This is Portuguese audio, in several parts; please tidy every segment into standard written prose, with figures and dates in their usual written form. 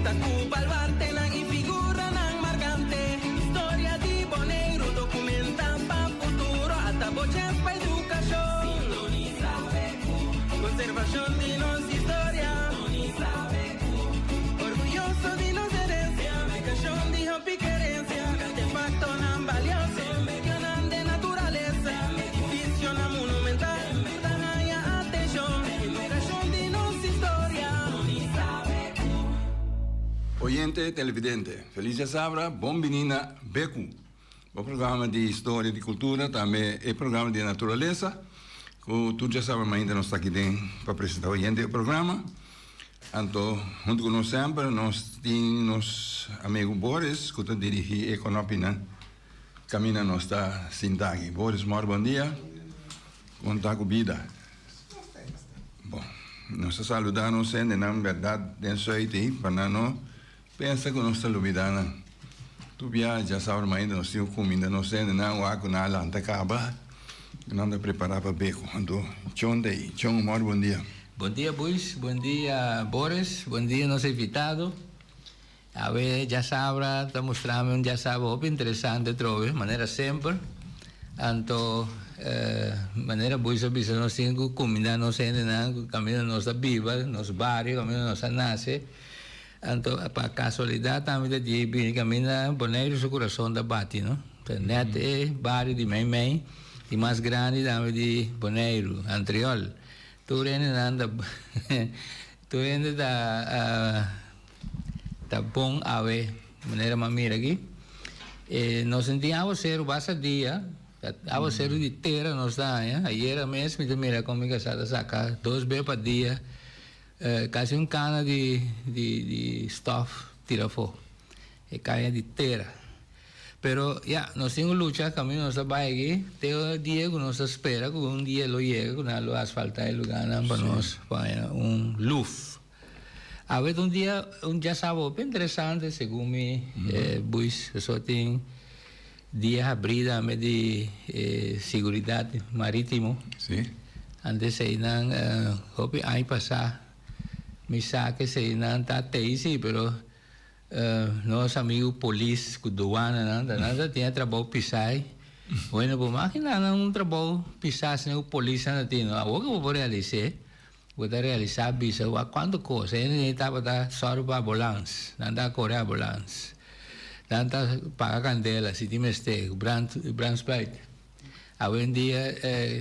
Tacubalbarte lang ifigura ng markante. Historia di Bonaire, dokumenta pa futuro at aboches pa edukasyon. Conservación de nos historia. Orgulloso de nos herencia. Educación de hopi querencia. Artefacto nan valioso. Mencionan de naturaleza. Edificio na monumental. Tanaya atención. Educación de nos historia. Oyente televidente, feliz sabra, bom menina Beku. O programa de história e cultura, também é programa de natureza. O tu já sabe, mas ainda não está aqui dentro para apresentar o oyente do programa. Então, junto com nós sempre, nós temos amigo Boris, que está dirigindo Econopina. Camina nós está sentado. Boris, bom dia. Conta com vida. Bom, nós saludamos em nome verdade dentro aí, para nós pensa que nós estamos olvidando. Tu já sabe, mas ainda nós temos comida, nós temos não água na lanta acaba. Não dá preparar para beco. Então, John daí, John, bom dia. Bom dia, Buis. Bom dia, Boris. Bom dia, nosso invitado. A ver, já sabe, está mostrando já sabe, muito interessante, trove, maneira sempre. Então, maneira Buis, nós temos comida, nós temos caminho nossa viva, nosso bairro, caminho nossa nasce. Então, para casualidade, também de caminho, Bonaire, o coração da bate, não? Net é bairro de Meimei. E mais grande também de Bonaire, Antriol. Tu ainda tá bom a ver, maneira mamira aqui. Nós sentíamos ser o basta dia, a ser de terra nós tá, ayer mesmo me mira como que sada saca 2 vezes por dia, quase cana de stuff tira fogo, e cai de terra. Pero ya, nós temos luta, caminho nossa baigi, tem o dia que nós espera, que dia lo llega, que nós lo asfaltar e lugar para nós, para luz. A ver, dia, já sabe, bem interessante, segundo me, Buis, só tem dia abrida de seguridade marítimo. Sim. Antes aí não, hope aí passar, me saque se não tá teisi, pero nós amigos polícia, aduana, nada tinha trabalho pisar. Bueno, por máquina não trabalho pisar sem o polícia não tinha. Agora eu vou realizar bisa quanto coisa. Ele estava da só para ambulância, não dá correr ambulância, não dá pagar candela, se tem mistake, Branspeit. Hoje em dia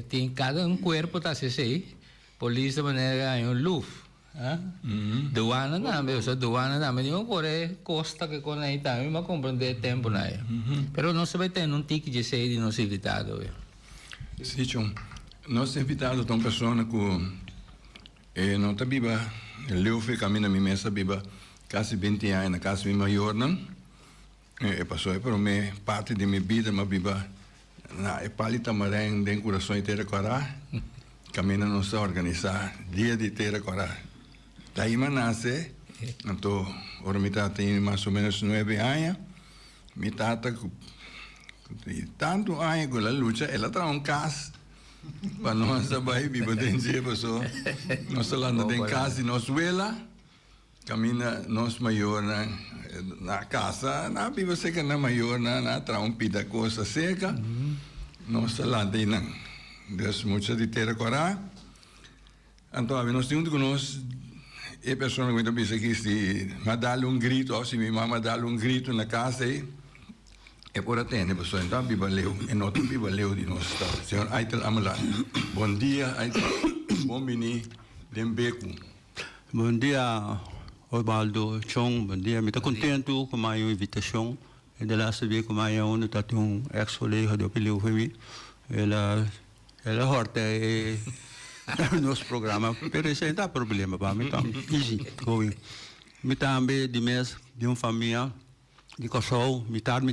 tem cada corpo tá se polícia maneira ganha luz. Doana também, só doana também, não corre costa que com aí também, mas compreender tempo na aí. Pero não se vai ter um tique de ser de nosso invitado. Sim, John. Nosso invitado é uma pessoa que não está viva, ele foi caminhando minha mesa viva quase 20 anos na casa minha maior, não? Passou por mim parte de minha vida, mas viva na palita marém dentro do coração inteiro corá, caminha não se organizar dia de inteiro corá. Daí me nasce, então, agora minha tata tem mais ou menos 9 anos, minha tata, tanto anos que ela luta, ela traz casa, para nós saber, viva dentro de pessoa, nós falando dentro de casa, nós vela, caminha, nós maior na casa, na viva seca na maior, na traz pita coisa seca, nós falando aí, Deus muito de terra corá, então, nós temos que nós e pessoa que pensa que se me dá grito, ou se minha mãe dá grito na casa, é por atender, pessoal. Então, viva Leo, e não viva Leo de nós. Senhor Aitel Amala, bom dia, Aitel, bom menino, Dembeco. Bom dia, Osvaldo, Chong, bom dia. Me estou contente com a minha invitação. E de lá saber que a minha está um ex-colega do Peleu Femi. Ela horta nosso programa, pero isso não é problema para mim, então, easy, going. Me também de mês de uma família de casal, metade.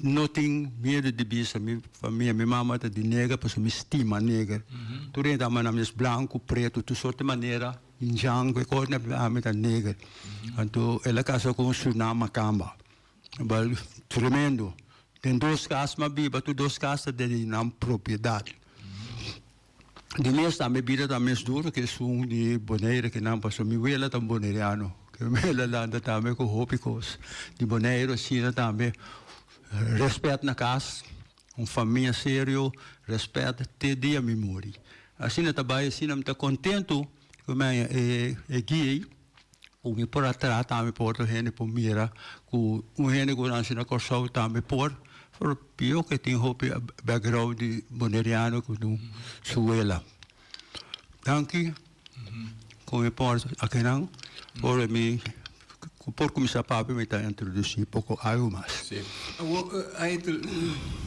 Não tenho medo de bicha, minha família, minha mamãe está de negra, porque me estima negra. Tudo é da maneira branco, preto, de sorte maneira, injang, que coisa a minha negra. Então, ela casou com um tsunami camba. Tremendo. Tem 2 casas, mas biba, tu 2 casas de não propriedade. De mês também vida também duro que sou de Bonaire que não passou me vela tão bonairiano que me la landa também com hópicos, de boneiro, China também, respeito na casa, família sério, respeito, te dia memória. Assim, na trabalho, assim, não está contente, como é gay, o me por atrás também por o gente por mira, com o gente que não se na corção também por pior que tem hopi background de boneriano com do suela. Danke. Com por aqui não, por mim por começar papo me tá introduzir pouco algo mais. Sim. Aí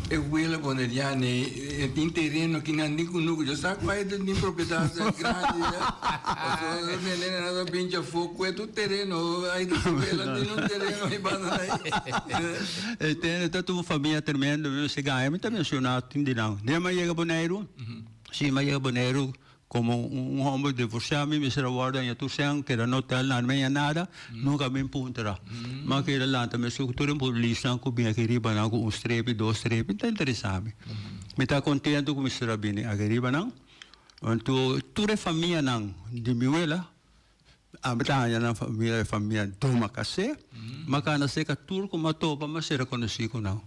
eu vou boneriano tem terreno que não digo nunca, já sabe qual é de propriedade grande, né? Menina nada pincha fogo é do terreno, aí do suela tem um terreno e banda aí. Tem tanto família tremendo, você ganha, me tá mencionado tem de não. De mas chega boneiro. Sim, mas chega boneiro como homem divorciado, me será guarda em atuação, que era no hotel, não me nada, nunca me impuntará. Mas que era lá também, se eu estou em polícia, que bem aqui riba, não, com strepe, 2 strepe, está interessante. Me está contente com o será bem aqui riba, não? Então, toda a família, não, de Miuela, a batalha na família toma café, mas quando se que turco, mas topa, mas será conhecido, não.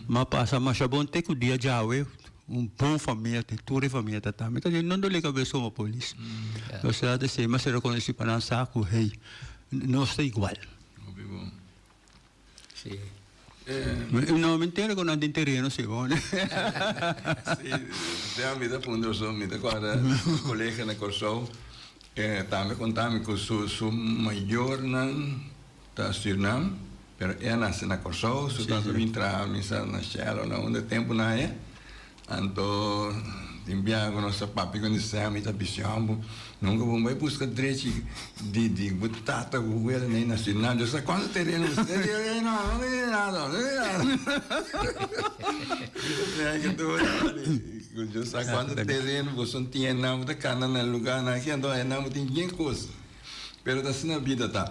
Mas passa, mas é bom ter que o dia já, bom família, tem toda a família também. Então, não dou liga a uma polícia. Eu sei lá de ser, mas será conhecido para não saco, hey, não está igual. Sim. Não, me entendo que não tem terreno, se bom, né? Sim, a vida fundou, me agora, colega na Corsol, também contamos com o maior na Suriname, mas é nasce na Corsol, se tanto vim entrar na Shell, onde tempo não é. Então, timbiago nossa papi quando saímos da pisciambo, nunca vamos buscar direito de botata, goela nem nacional, eu sei quanto terreno você não é nada, não é nada. Eu sei quanto terreno você tinha não da cana no lugar naquele então não tem ninguém coisa. Pero assim na vida tá.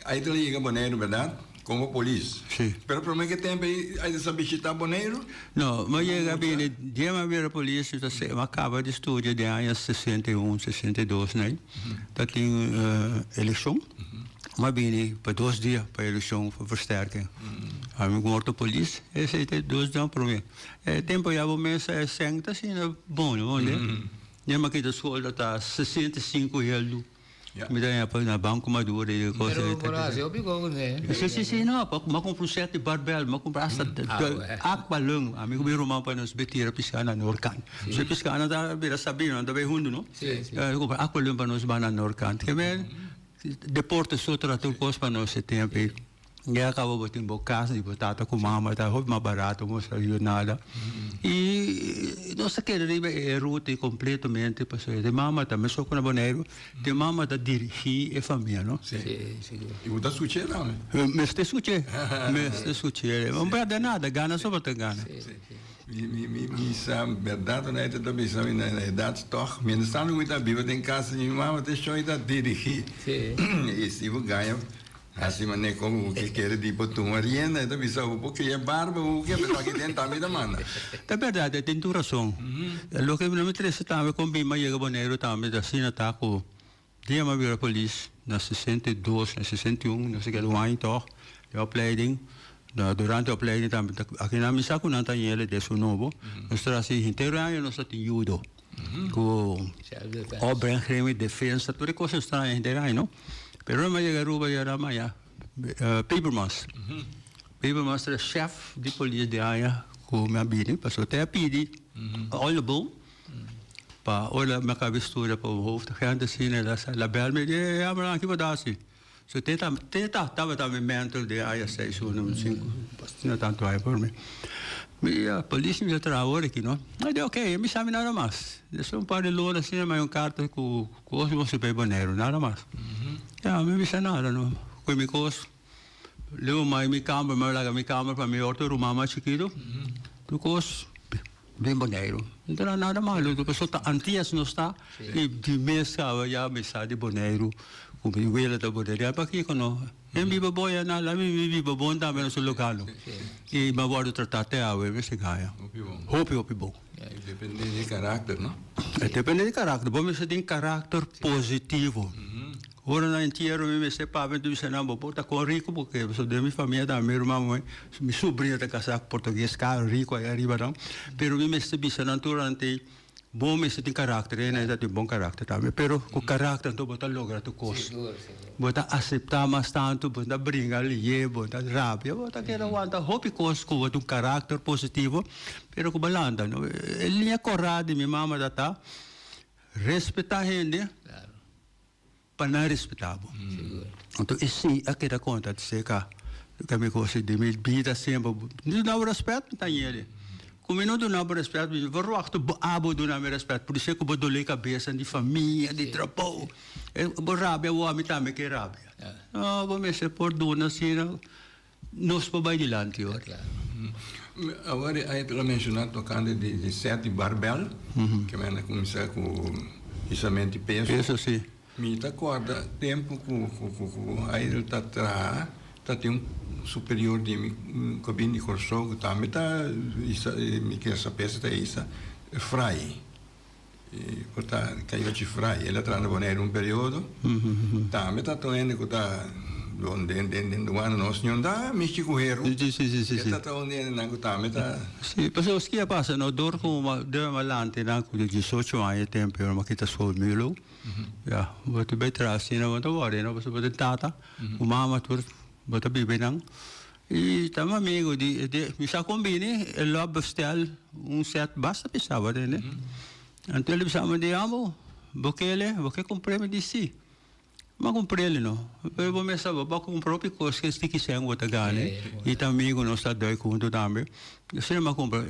Aí tu liga boneiro, verdade? Como polícia. Sim. Pero por que tempo aí de saber se tá boneiro? Não, mas chega bem, dia mais ver a polícia, você acaba de estudar de anos 61, 62, né? Tá tem eleição, mas bem, para 2 dias para eleição, para versterking. A mim morto polícia, esse tem 2 dias para mim. Tempo já vou me sangue tá assim, bom, né? Dia mais que da escola tá 65 reais. Me dá para na banco maduro e coisa. Pero por Brasil pegou, né? Sim, não, mas compro 7 barbel, mas compro hasta aqualung, amigo meu romano para nos betira piscana no Orcan. Se piscana da beira sabino, da behundo, não? Sim. Compro aqualung para nos bana no Orcan. Que bem, deporte sotra tu cos para nós esse tempo. E acabou botando bocas de batata com mama, tá roupa mais barato, não saiu nada. E nossa querida é ruta completamente passou. De mama também só com a boneiro, de mama da dirigir a família, não? Sim. E o da suche não, né? Mas te suche, não perde nada, gana só para ganhar. Me sabe, verdade, né? Eu também sabe na idade toch, me está no muita biba tem casa de mama deixou ainda dirigir. Sim. E se o ganha assim, mas nem como o que quer de botar uma rienda, então bisa o porque é barba, o que é para que dentro também da mana. É verdade, tem toda razão. O que me interessa também com bem mais chega boneiro também da China tá com dia mais vir a polícia na 62, na 61, não sei que do ano então, de opleiding, durante a opleiding também aqui na missa com nanta ele de novo, nós trazemos inteiro ano nós tem judo. Com obra crime defesa, tudo coisa estranha inteiro ano, não? Pero mas chega ruba já era mais paper master. Paper master é chefe de polícia de área com minha bini, passou até a pedir, olha bom, para olhar minha cabeça para o rosto, que anda assim, né, lá bel me diz, ah, mas aqui vai dar assim. So tava também mentor de área 6 ou 5, não tanto aí por mim. E a polícia me trabalhou aqui, não? Aí deu ok, me sabe nada mais. Deixou par de loura assim, mas carta com os você pega boneiro, nada mais. Me disse nada, não. Com minha coisa. Leu mais minha câmera, mas larga minha câmera para meu outro rumah mais chiquito. Tu coisa, bem boneiro. Não tem nada mais. A pessoa está antias não está. E de mês já me sabe de boneiro. Com minha vela da boneiro. Para que não? Eu me baboia na lá, me vivo bom também no seu local. E me guardo tratar até a web se ganha. Hopi bom. Depende de caráter, não? Depende de caráter. Bom, você tem caráter positivo. Ora na inteiro me sepava do Senambo, tá com rico porque eu sou de minha família, da minha irmã, minha sobrinha tá casada com português, cara rico aí arriba não. Pero me se bisa naturante bom me se tem caráter, né? Tem bom caráter também. Pero com caráter tu bota logra tu cos. Bota aceitar mais tanto, bota brincar ali, bota rabia, bota que era wanta hopi cos com um caráter positivo, pero com balanda, não. Ele é corrado, minha mama data respeitar gente. Para não respeitar. Então, esse aqui da conta de secar, que me gosta de me vida sempre, não dá respeito, não tem ele. Como não dá respeito, eu vou rogar abo do não respeito, por isso que eu vou doler cabeça de família, de trabalho, eu vou rabia, o homem também que rabia. Ah, vou me ser por dona assim, nós vamos adiante hoje. Agora, aí tu mencionou tocando de Sete Barbel, que vai começar com pensamento de peso. Isso sim. Me acorda tempo que aí ele tá tem superior de cabine de corso que tá me que essa peça tá isso frai e portanto caiu de frai ele trabalhando num período tá me tá toendo que tá onde do ano nós não dá me chico hero sim tá onde não tá me tá sim pessoas que passa no dor com de malante na com 18 anos tempo eu makita sou milo ya buat betra assim não tá agora não você pode tata o mama tur buat bibi nang e tamo amigo de misa combine el love style set basta pensava né então ele pensava de amo bokele comprei de si ma comprei ele não eu vou começar a comprar coisas que sticky sem o tagane e também amigo não está dois com tudo também eu sei mas compra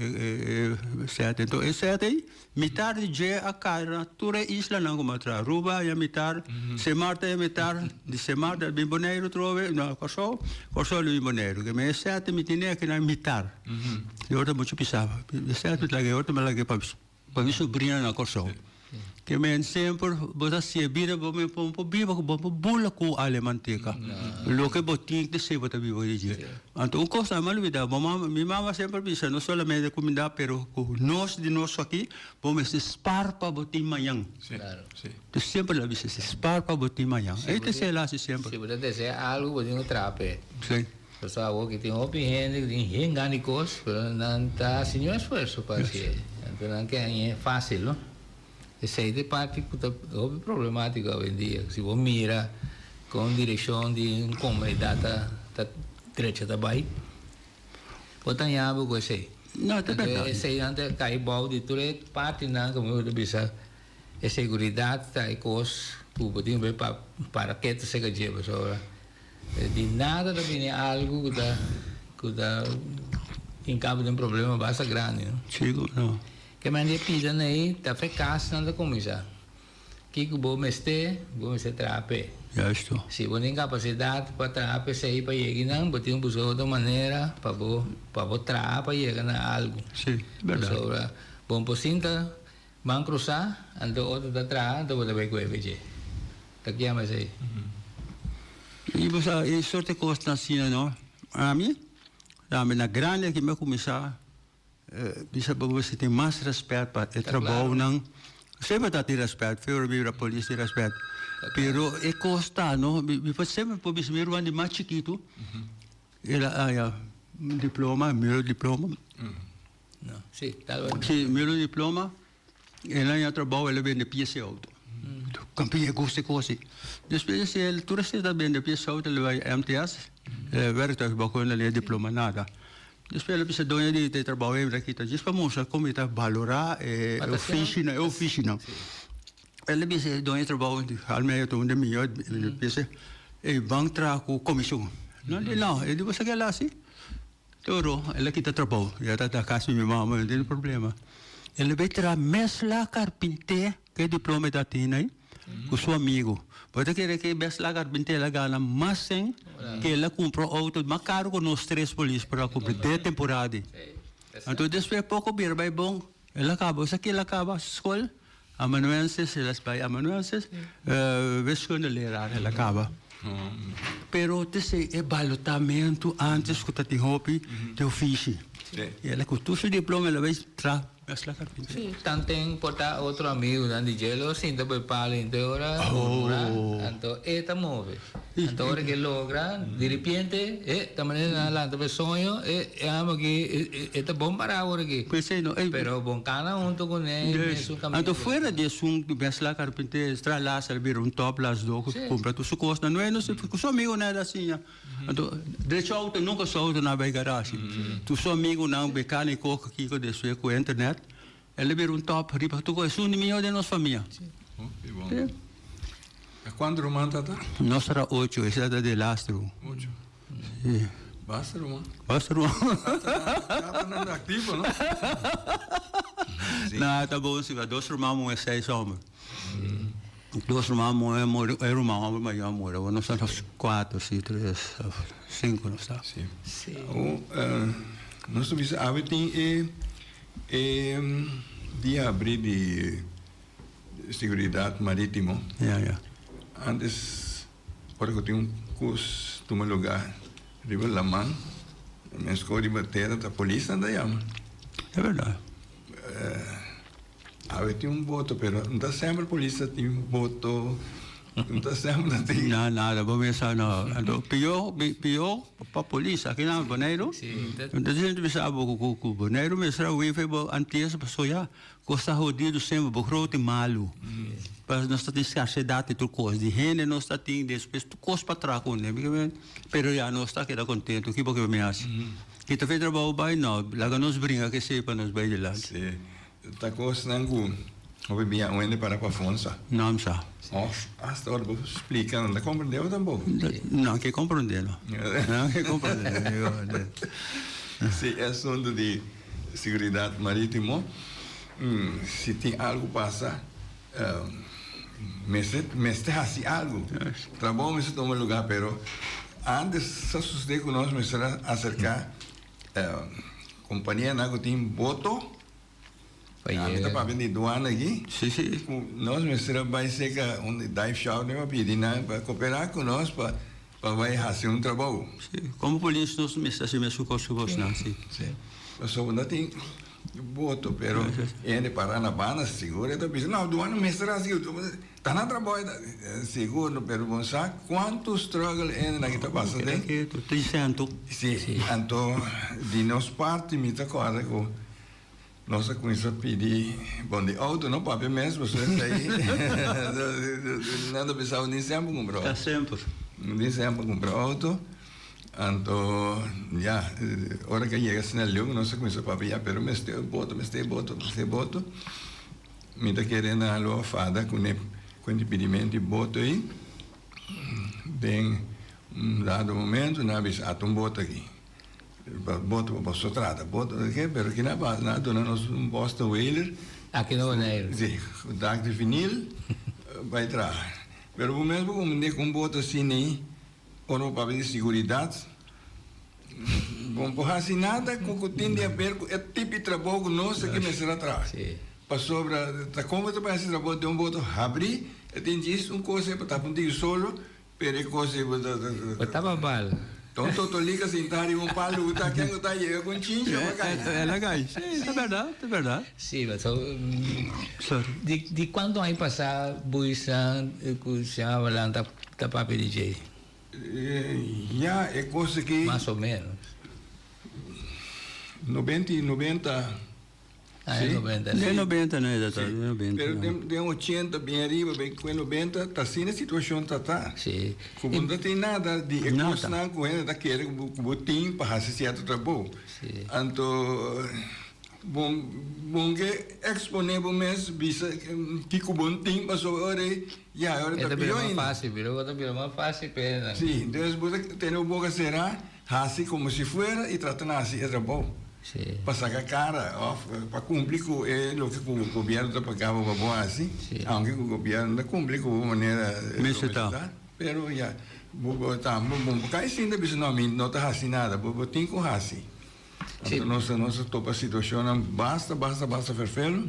set então esse aí mitar de a cara tura isla não como tra ruba e mitar se marta e mitar de se marta bem boneiro trove não corso bem boneiro que me set mitine que não mitar eu outra muito pisava set lagi outra me lagi para me sobrinha na corso que me sempre botar se bira me pompo biba com bula com alemanteca lo que botinho de se botar biba de então coisa mal vida minha mama sempre pensa não solamente comida pero nós de nós aqui vamos espar para botar manhã Claro. tu sempre la viste espar para botar manhã aí te se lá sempre Se você deseja algo, você não trape. sim Pessoal que tem opinião, que tem engânicos, não está sem esforço para ser. Então não é fácil, não? Essa é a parte que é problemática hoje em dia. Se você mira com direção de uma comunidade da direita da Bahia, você tem algo com isso aí. não tá bem Essa aí antes cai bom de toda parte, não, como eu disse, a segurança está em coisas que você tem para que você seja de pessoa. De nada também é algo que está em cabo de problema bastante grande, não? chico não Que maneira pisa aí, tá eficaz não da comissão. Que bom meste trape. já estou Se você tem capacidade para trape, se para chegar não, você tem que buscar outra maneira para trape para chegar a algo. sim verdade Sobre bom pocinta, van cruzar, ando outro da trás, ando você vai com ele. Tá aqui mais aí. e você e sorte costa assim não a mim na grande que me começar bisa você tem mais respeito para o trabalho não sempre tá ter respeito foi a polícia ter respeito pero é costa não me sempre por isso mesmo ande mais chiquito ela diploma meu diploma Não, sim, tá bem. se meu diploma ela já trabalha ela vende peça auto campeão gosta coisa depois se ele turista está vende peça auto ele vai MTS werkt als bakon ele diploma nada depois ele precisa doer de trabalho aqui tá diz para mostrar como está valorar oficina ele precisa doer trabalho almeia tô onde melhor ele precisa banco tra com comissão não ele você quer lá assim todo ele aqui tá trabalho já tá casa minha mãe não tem problema ele vai tra mesla carpinteiro que diploma da tina aí com seu amigo pode querer que mesla carpinteiro ela ganha mais sem que ela comprou auto mais caro com os três polícias para cumprir de temporada então depois pouco bir vai bom ela acaba isso aqui ela acaba escola amanuenses elas vai amanuenses vescondo lerar ela acaba pero esse é balotamento antes que tá tem hobby de ofício ela com todo o diploma ela vai Es la carpintero. Sí, tanten porta otro amigo dan di gelo sinto per pali inte ora tanto eta move tanto ora che logra di repente tamane na lanto per sogno amo che eta bombara ora che Pues no, pero boncana junto con él yes. su camino Anto fuera de un ves la carpintero extra la servir un top las dos compra tu su costa no é su amigo nada assim. Anto derecho auto nunca só auto na bei garagem. Tu seu amigo não mecânico aqui com descer com internet. Ele vira um top riba tu é um inimigo de nossa família. Oh, que bom. Quanto romano tá? Nós era 8, esse era de lastro. 8. Sim. Basta, romano. Basta romano. Já tá andando ativo, não? Não, tá bom, sim. 2 romanos é 6 homens. 2 romanos é romano, mas eu moro. Nós somos 4, 3, 5, não está? Sim. Nosso vice-ave tem dia abrir de seguridade marítimo. Ja. Antes, por eu tinha curso de lugar, riba Lamang, me escolhi bater da polícia da Yama. É verdade. Ave tinha voto, pero não sempre a polícia tinha voto, não sempre tem. Não, nada, vou pensar, não. Pior, para a polícia, aqui na Boneiro. Sim, então a gente pensava com o Boneiro, mas será o IFE, antes, pessoal, já, costa rodido sempre, porque malo. Mas nós temos que achar data e tudo coisa. De renda, nós temos depois, tu costa para trás com ele. Pero já, nós estamos aqui contentes, o que você me acha? Que tu fez trabalho bem, não. Lá nos brinca, que sepa, nos vai de lá. Sim. Tá costando, eu bebia um para a Afonso. Não, sabe. Hasta agora, vou explicar, não compreendeu também? Não, que compreender, não. Não, que compreender. Se é assunto de segurança marítima, se tem algo passa, mestre assim algo, trabalho me se toma lugar, pero antes se sucede com nós, me será acercar companhia na que tem voto. Está para vender doana aqui. Sim. Nós, mestre, vai ser que um dive shop não vai pedir nada para cooperar com nós para vai fazer um trabalho. Sim. Como polícia, nós mestre mesmo com os não, sim. Mas só não tem voto, pero ele para na banda segura, então pensa, não, doana mestre assim, está na trabalho seguro, pero bom sabe quantos struggle ele na que está passando? Tem cento. Sim. Então de nossa parte, me está corre com nossa começou a pedir bom de auto, não papai mesmo, você aí nada pensava nem sempre comprar. Está sempre. Nem sempre comprar auto. Então, já, hora que chega assim na Leão, nossa começou a papiar, pero me este voto. Me está querendo a lua fada com o impedimento de voto aí. Tem dado momento, na vez há voto aqui. Voto para sotrada, voto aqui, pero aqui na base, na dona nós Boston Whaler. aqui no Boneiro. Sim, o DAC de vinil vai entrar. Pero o mesmo como com voto assim nem ou não para de segurança. Bom, por assim nada com o tem de ver é tipo de trabalho nosso que me será atrás. Para sobra, tá como tu parece trabalho de voto abrir, tem isso coisa para estar contigo solo, pero coisa para tá bala. Então, tu liga sentar em palo, tá quem está aí com chincha, é legal. Sim, é verdade. Sim, mas de quando aí passar buisan que se habla da papel DJ? Já é coisa que mais ou menos 90. É 90. É 90, né? Exatamente, 90. Pero tem 80 bem arriba, bem com 90, tá assim a situação tá. Sim. Como não tem nada de coisa não com ele daquele botim para fazer certo trabalho. Sim. Então, bom que exponível mesmo, bisa que com bom tempo passou hora já hora tá pior ainda. Virou mais fácil pena. Sim, então você tem o boca será assim como se fuera e tratando assim é trabalho. Sim. Para sacar cara, para cumprir com o que o governo está pagando para bom assim, aunque o governo não cumpre com maneira pero já tá bom porque aí sim depois não está assim nada, tem com assim. Então nossa topa situação basta ferfelo.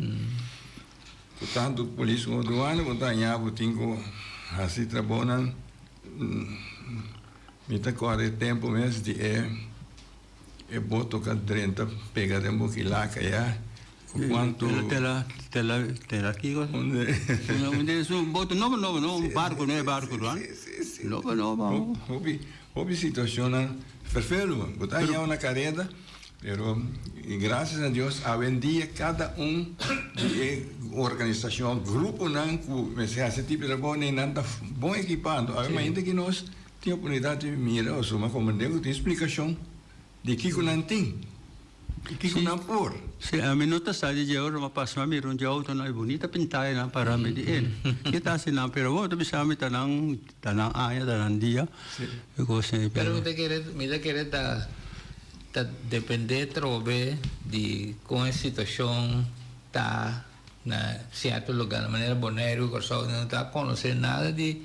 Portanto, polícia do ano botar nhabo tem com assim trabalhando me tá corre tempo mesmo de boto com 30 pega de boquilaca já Quanto... Tela aqui, um boto novo, um barco, não é barco, não é? Novo. Houve situação perfeito, botar aí uma careta, pero e graças a Deus, hoje em dia cada organização, grupo não, que esse tipo de trabalho nem nada bom equipado, ainda que nós temos oportunidade de mirar, ou uma comandante tem explicação de que não tem. Que não por? Sim, a minuta sai de euro, mas passa uma de auto não é bonita pintar na para medir. Que está assim não, pero vou também sabe tanang aia tanang dia. Pero me querer da depender trobe de com a situação tá na certo lugar, na maneira boneiro, que só não tá conhecer nada de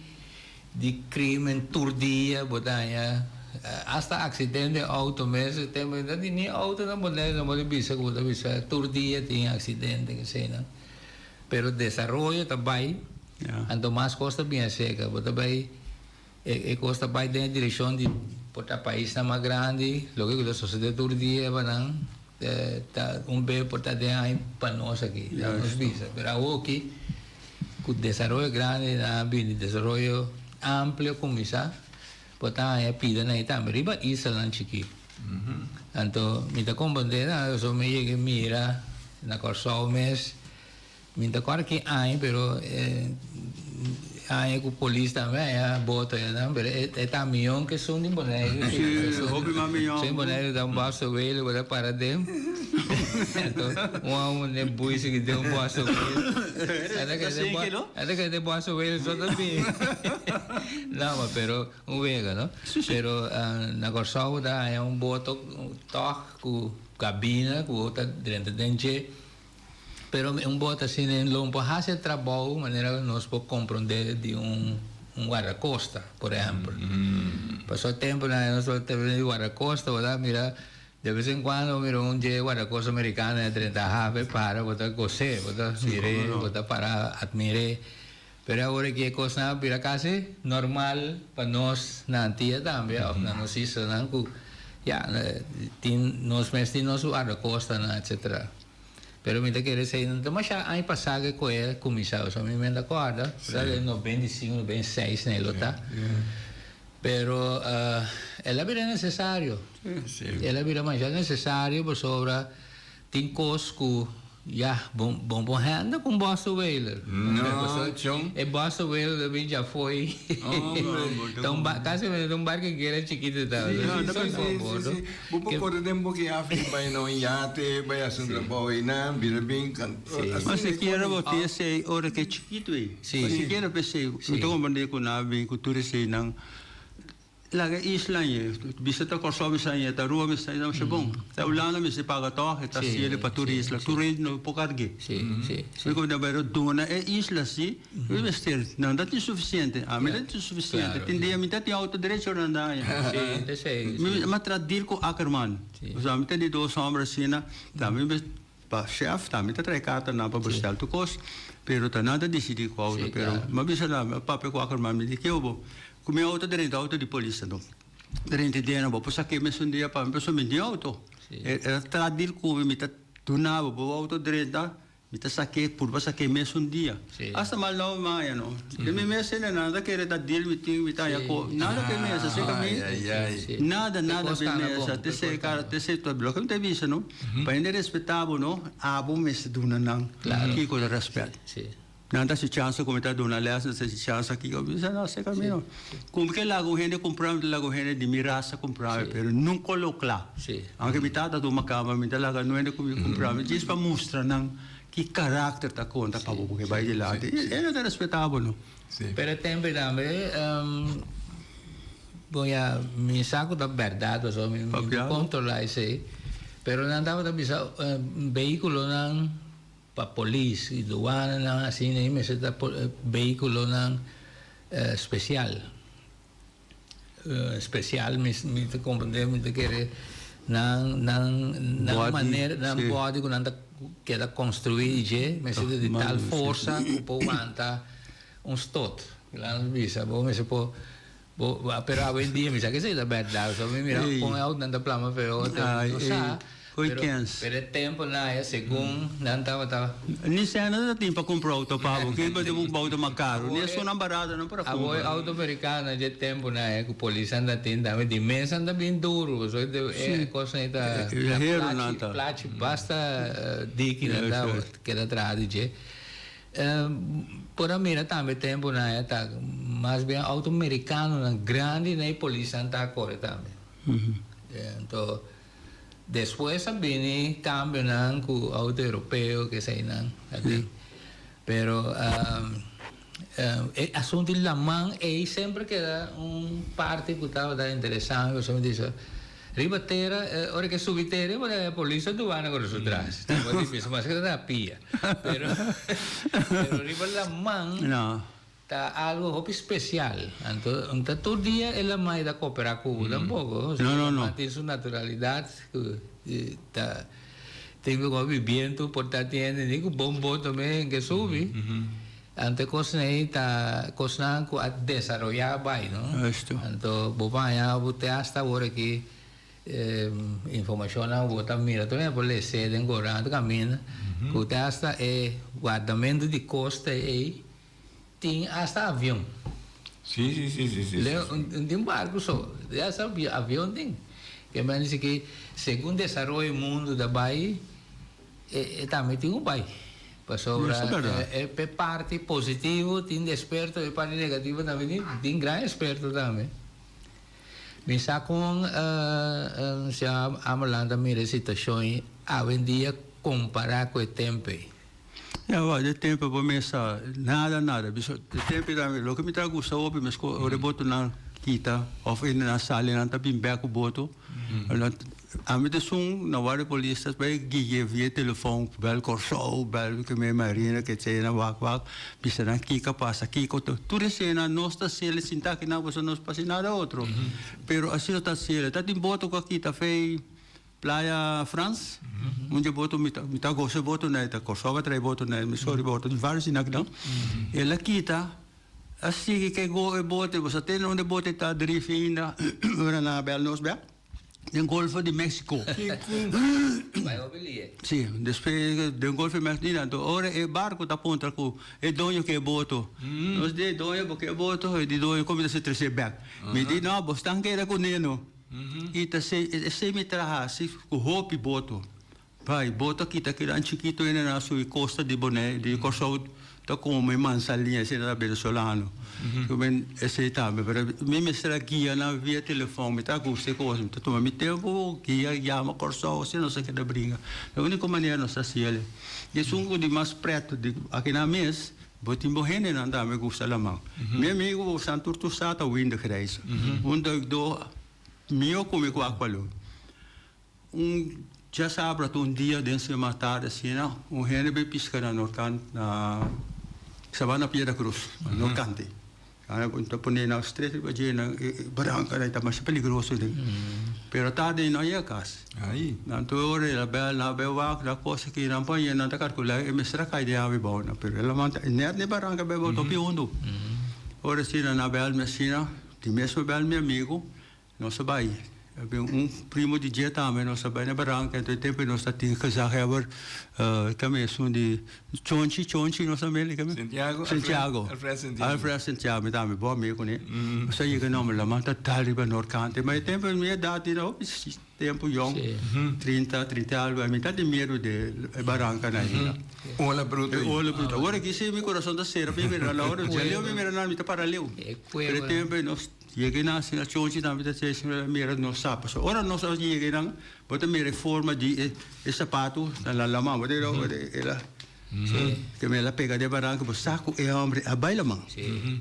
crime tur dia, botanha. Hasta acidente auto mesmo, tem nem auto não pode bisa, tur dia tem acidente que sei não. Pero desarrollo também, ando mais costa bem seca, but também costa bem dentro da direção de botar país mais grande, logo que a sociedade tur dia banang, bem portar de aí para nós aqui, nos bisa. Pero aqui, com desarrollo grande, na bem desarrollo amplio como isso. Pota ya pida na ita riba isa lang chiki. Anto minta kombande na so me llegue mira na corso mes minta quar que ai pero ai com polícia também ya bota ya não pero é caminhão que são de boneco. Sim, hobby caminhão. Sim, boneco dá baixo velho agora para dentro. Então um ne bui se que deu baixo velho. Ada que de baixo velho só também. Não, pero vega, não? Pero na corso da é boto toque com cabina com outra dentro dente. Pero boto assim em lombo hace trabalho maneira nós podemos compreender de guarda-costa, por exemplo. Passou tempo nós teve guarda-costa, mira de vez em quando mira guarda-costa americano de 30 para botar gostar, botar mire, botar para admirar. Pero agora que é coisa para quase normal para nós na antiga também, na nossa isso não que nós mesmos guarda-costa, etc. Pero me quer dizer, não mas já aí passagem com ele começou, só me acorda, era 95, 96 né, lota. Pero ela vira necessário. Ela vira mais necessário por sobra tem cosco bom anda com Bossa Whaler. Não, é Bossa Whaler também já foi. Então, caso um barco que era chiquito tá. Sim. Por tempo que a África vai no iate, vai a Sandra Boy, não, vira bem. Mas se queira botar esse hora que é chiquito aí. Se queira pensei, então comandei com nave, cultura sei não. Laga isla ye, bisa ta korso misalnya, ta rua misalnya, mas bom. Ta ulana misi paga toh, ta siele pa turisla, turismo pocarge. Sim. Quando a beira dona é isla sim, investir, não dá suficiente, a mim dá suficiente. Tem dia me tem auto direito na andar. Sim, sei. Mas tradir com Ackerman, os amigos tem dois sombras sina, também pa chef, também tá trecata na pa buscar tu cos, pero ta nada decidi com auto, pero mas bisa lá, papo com Ackerman me diz que eu vou come auto di polizia no. Dirente dia na bopo sa que me sundia pa me so me auto. Era tradir com me ta tunava bo auto direta me ta saque por ba saque me sundia. Hasta mal não maia no. De me mese nada que era dir me tinha me ta ya ko nada que me essa se caminho. Nada me essa te se cara te se to bloco me te visa no. Pa ende respeitavo no. Abo me se duna não. Que com respeito. Nada se chance como está dando aliás se chance aqui eu disse não sei caminho como que lago gente comprar lago gente de miraça comprar pero não colocar anche me tá do uma cama me tá lá não é como comprar me diz para mostrar não que caráter tá conta para o que vai de lá é nada respeitável não pero tempo também bom já me saco da verdade só me controlar isso pero não dava também veículo não para polícia e doana não assim nem me se veículo não especial me te compreender me te querer não maneira não pode quando queda construir je me se de tal força para aguentar stot lá não visa bom me se po pero hoje em dia me sabe que isso é verdade só me mira com algo na plama pero não sabe weekends. Pero el tiempo na según nanta Ni sana na tin para comprar auto pa, porque ba mo ba auto magkaro? Ni so nang barata na para Avoy auto americana de tempo na ku polícia anda tinda, mas de mês anda bem duro, so é coisa ita placi basta diki na que da tradi je. Por a mira também tempo na tá, mas bem auto americano na grande na polícia anda corre também. Então después viene cambio nan ku auto europeo que sei nan ati. Pero asunto de la man sempre queda parte que estava da interessante, você me diz ribatera, ora que subitera, a polícia do ano agora se traz. Então difícil, mas que da pia. Pero riba la man tá algo hopi especial. Então todo dia ela mais da cooperar com tampoco. No. Tem sua naturalidade tá tem que movimento portar tiene digo bombo também que sube. Ante coisa aí tá coisa com a desarrollar bem, não? Então bobaya bote hasta agora que informação a botar mira também por lhe sede engorando caminho. Que hasta guardamento de costa aí tem hasta avião. Sim. Tem barco só, essa avião tem. Que me diz que segundo o desenvolvimento do mundo da Bahia, também tem Bahia. Passou é parte positivo, tem experto, e parte negativo também tem grande experto também. Me com se a Malanda mira situações a dia comparar com o tempo. De tempo para começar nada. De tempo também, o que me está gostando, mas o reboto na kita, ou na sala, na tapim beco boto. A mim desum na hora polícia vai guiar via telefone, bel corso, bel que me marina que tem na wak, pisa na kika passa kiko tudo isso na nossa sela sinta que não você não passa nada outro. Pero assim não está sela, tá tem boto com aqui tá fei Playa France, onde boto me tá gosto boto na tá corso vai trair boto na me sorry boto de vários sinagdão. Ela quita assim que go boto você tem onde boto tá drifina ora na bel nos bel del Golfo de México. Sì, del Golfo de México. Ora il barco está ponta com é dono que boto. Nós de dono porque boto e de dono como se trece back. Me di no, bostan que era com neno. E tá se me traha se com hopi boto. Pai, boto aqui tá querendo chiquito ainda na sua costa de Boné, de Corso. Tá como uma mansalinha se na venezuelano. Como esse também, mas me mestra guia na via telefone, tá com você coisa, tá tomando tempo, guia chama corso, se não sei que da brinca. A única maneira nossa cielo. E sungo de mais preto de aqui na mês, botim bohene não dá me gusta lá mão. Meu amigo Santurto Sata winda kreis. Do mio come com aqualo. Já sabe um dia dentro de matar assim, não? Rene bem pisca na norcan na Sabana Piedra Cruz, no cante. Então, põe na estrela, vai na barranca, aí tá mais perigoso ali. Pero tarde não ia casa. Aí. Então, ora, na bela, na coisa que não põe, não tá calculando, é mestra cai de ave bom, pero ela manda, nem barranca bebo topi undo. Ora, se na bela mesina, de mesmo bela meu amigo, nossa Bahia. Primo de dia também, nossa Bahia na barranca, então tempo nós tinha casar agora, também são de Chonchi, nossa América, Santiago, Alfred Santiago, também bom amigo, né? Mas aí que não me lembro, tá taliba norcante, mas tempo minha idade não, tempo young, 30 algo, a metade de medo de barranca na ilha. Olha bruto. Agora que se meu coração tá sério, primeiro na hora, já me mira na mita paralelo. Pero tempo nós cheguei na Chonchi também tá se mira no sapo. Ora nós cheguei na, bota me reforma de sapato na lama, bota ela que me la pega de barranca, o saco é homem a baila mão.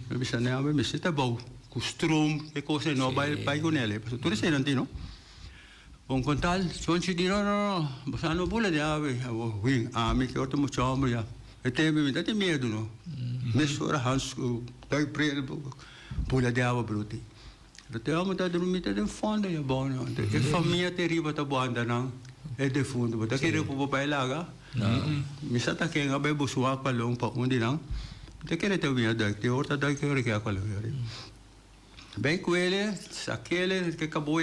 Eu me sanei, me senta bom, com strum, e coisa não vai com ele. Tudo isso não tem, não? Bom contar, Chonchi di no, você não pula de ave, wing, me que outro muito homem já. E tem medo, não? Mesura Hans, dai prelo, pula de ave bruti. Até homem tá dormindo de fundo é bom, não? E família terrível tá boa não? É de fundo, mas aquele que o pai laga, misa tá que ngabe busua palong pa undi não? Te quer te vinha da que outra da que ora que aquela. bem com ele, aquele que acabou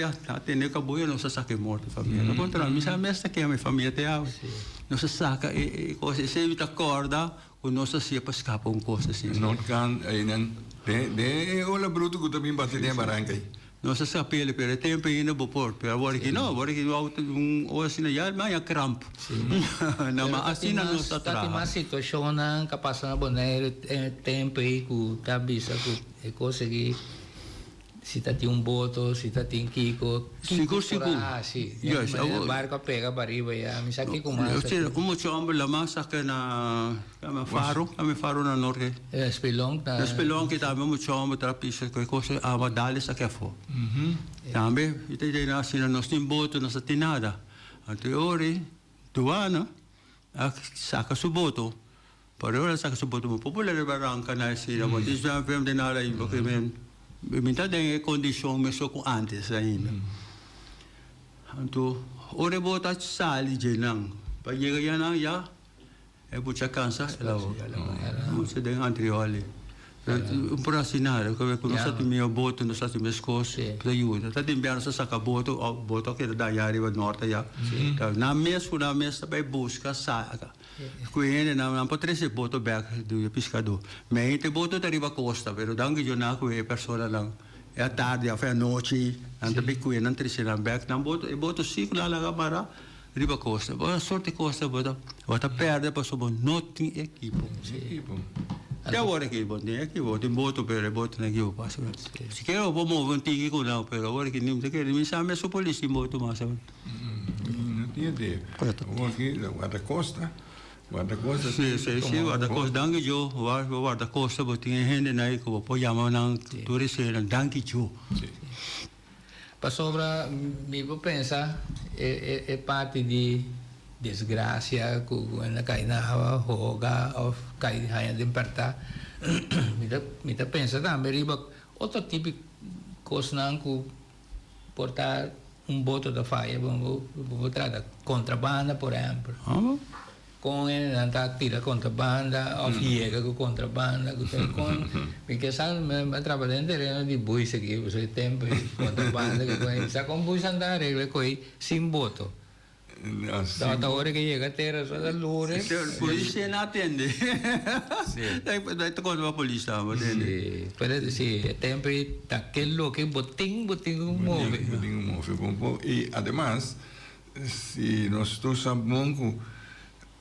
não se saca morto família. No contrário, misa mesmo que a minha família tem algo. Não se saca e coisa, se evita corda, o nosso se para escapar coisa assim. Não kan de olha bruto que também bate de barranca. Não se saca ele, pero tempo ainda bopor, pero agora que ou assim já mais crampo. Não, mas assim não se trata. Tá uma situação na que passa na boneira tempo aí que tá bisa que conseguir se tá tem boto, se tá tem Kiko. Seguro. Sim. Yes, o barco pega para riba já, me saquei com mais. Eu sei, como chamo lá mais saca na faro na norte. Spelong que também muito chamo para pista que coisa a madale saca fo. Também, ite na sina nós tem boto, nós tem nada. Anteriore, tuana, saca su boto. Para ora saca su boto popular barranca na sina, mas isso já vem de nada aí, porque minta tem condição mesmo com antes ainda. Então, ora bota sali de não. Para chegar não já é bucha cansa, ela você tem anteriore. Por assinar, que não sabe meu boto, não sabe minhas coisas, para ajuda. Tá tem bem essa saca boto que da área do norte já. Na mesmo vai buscar saca. Kuene na potrese boto back do pescador. Me inte boto da riba costa, pero dangue jo na kue persona lang. É tarde, a noite, anta be kuene nan trisena back na boto e boto sico lá lá para riba costa. Boa sorte costa boto. Bota perde pa sobo nothing equipo. Até agora que bom tem aqui, tem boto pero boto na equipo passa. Se quer eu vou mover tigi com não, pero agora que nem te quer, me chama só polícia boto mas. Não tinha ideia. Aqui guarda-costa. Guarda-costa. Sim, guarda-costa. Danke jo, guarda-costa, porque tem gente aí que pode chamar não turista, danke jo. Para sobra, me vou pensar, é parte de desgraça que na caída roga ou caída de empertar. Me tá pensa também, riba outro tipo de coisa não que portar boto da faia, vou tratar contrabanda, por exemplo. Com ele não tira contrabanda, ou chega com contrabanda, porque sabe, me trabalha em terreno de buis aqui, você tem contrabanda, que está com buis andar, regra coi sem boto. Da hora que chega a terra, só da lure. A polícia não atende. Daí tu conta a polícia, não atende. Sim, pero sim, é tempo daquele que botinho move. E, además, se nós todos sabemos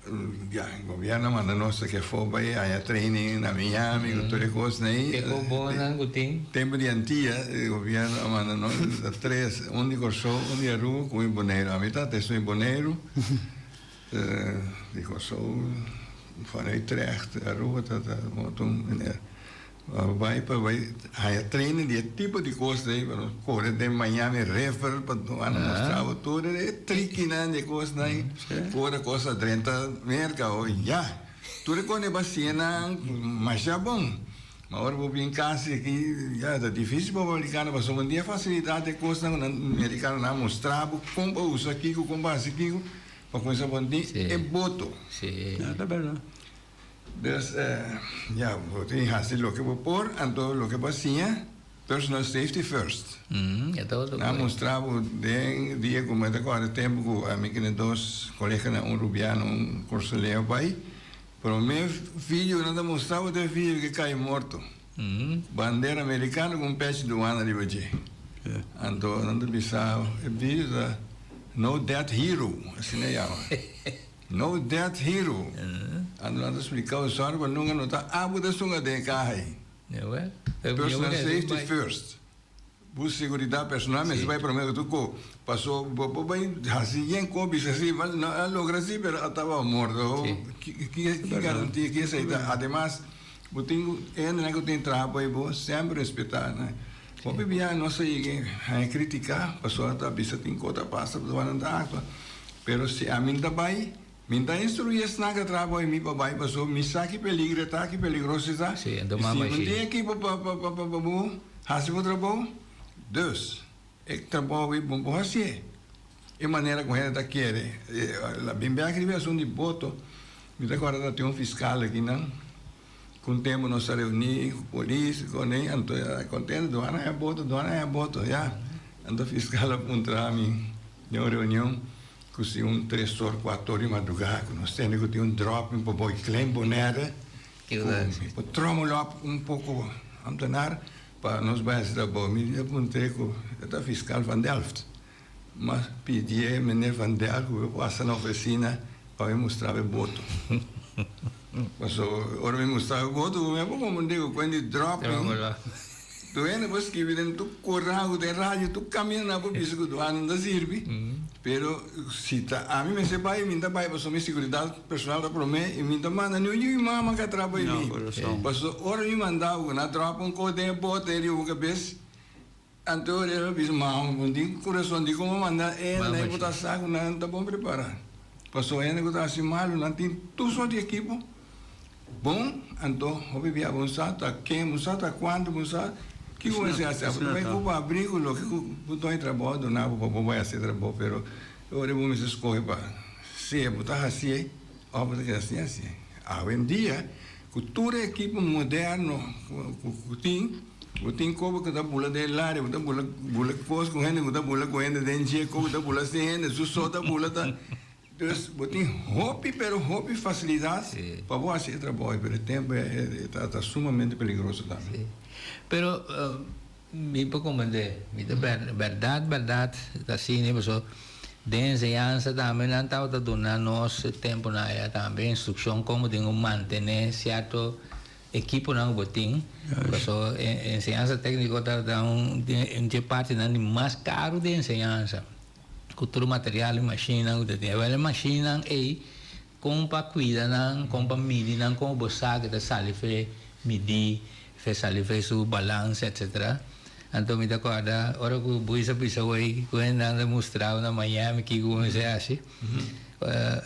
o governo manda nós que for vai a training na Miami, todas as coisas aí. Que bom, não tem. Tempo de antia, o governo manda nós três, de corso, de rua com o boneiro. A metade é o boneiro, de corso, farei Utrecht, a rua, vai a treino de tipo de coisa aí, para correr de Miami River, para mostrar tudo, é tricky de coisa aí, correr coisa 30 merca, já. Tudo quando é bacana, mas já bom. Mas agora vou vir em casa aqui, já é difícil para o americano, mas um dia facilidade de coisa, o americano não mostrar, como usa aqui, como faz aqui, para coisa bom dia, é boto. Sim. Tá bem. Dus ja, wat in gaat zitten, lo por, en todo lo que pasía, personal safety first. É todo. Na mostrava de dia como é agora tempo que a mim que dois colegas na rubiano, corsoleo pai, para o meu filho nada mostrava de filho que cai morto. Bandeira americana com peixe do ano ali hoje. Então nada bisao, é bisa no death hero, assim é no death hero. Ando explicando só para nunca notar da sunga de carro. Personal safety first. Bus seguridade personal, mas vai para mim que tu passou, bem assim, em combis assim, mas não logra assim, mas estava morto. Que garantia que essa ideia. Además, eu tenho ainda que tem trabalho, sempre respeitar, né? Como bem não sei que criticar, passou a bisa tem cota passa, para andar, pero se a mim também minta instruir snaga trabalho mi papai passou mi saque peligro tá que peligroso está. Sim, do mamãe. Se tem aqui para hasi o trabalho, dois. É trabalho e bom assim. E maneira como ele tá querendo. A bem bem a criação de boto. Me agora tem um fiscal aqui não. com o tempo nós reunimos com a polícia, com nem, então contente, doana é voto, já. Então fiscal apontou mim em uma reunião que se 3 horas, 4 horas de madrugada, nós temos que ter drop para boi claim bonera, para tromular pouco antenar para nós baixar da boa. Me apontei com o fiscal Van Delft, mas pedi a menina Van Delft que passa na oficina para me mostrar o voto. Ora me mostrava o voto, como digo, quando drop, tu vês depois que vem tu correndo de rádio, tu caminha por piso do ano da sirve, pero se tá a mim me sepa e me dá para minha segurança pessoal da promessa e me dá manda não eu mama que trabalha em mim, passou ora me mandava na tropa code bote ele o cabeça, então ele disse mama, um coração de como mandar ele botar saco não tá bom preparar, passou ele que tá assim malo, não tem tudo só de equipo, bom, então eu vivia avançado, tá quem avançado, quando avançado que você acha? Vai para abrigo, lo que botou em trabalho, não vai fazer trabalho, pero eu vou me escolher para se botar assim, ou botar assim. Hoje em dia, cultura equipe moderno, o tem como que tá pula de lá, tá pula coisa com gente, tá pula com gente de dia, como tá pula sem gente, só tá pula tá. Então, botem hobby, pero hobby facilidade para você trabalhar, pero o tempo está sumamente perigoso também. Pero me puedo comprender, verdade, assim, né, pessoal, de enseñança também não estava dando nosso tempo na área também, instrução como de manter certo equipo não botim, pessoal, enseñança técnica está de parte não mais caro de enseñança, cultura material e máquina, o de a máquina é compra cuida não, compra medir não, como você que sale medir fez ali fez o balanço etc. Então me acorda hora que o buisa hoje quando anda mostrava na manhã que como se assim